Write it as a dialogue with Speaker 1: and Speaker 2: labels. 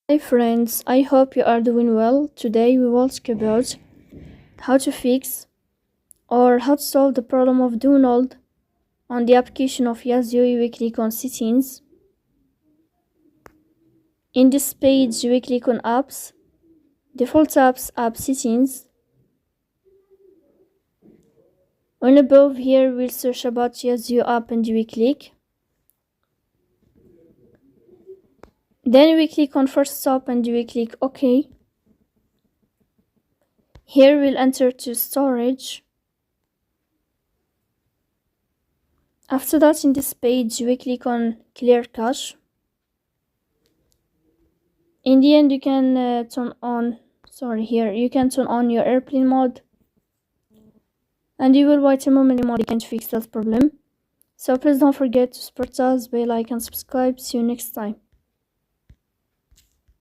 Speaker 1: Hi friends, I hope you are doing well. Today we will talk about how to fix or how to solve the problem of download on the application of Yazio. We click on settings. In this page we click on apps, default apps, app settings. On above here we'll search about Yazio app and we click. Then we click on first stop and we click OK. Here we'll enter to storage. After that, in this page we click on clear cache. In the end you can you can turn on your airplane mode, and you will wait a moment more you can fix that problem. So please don't forget to support us by like and subscribe. See you next time.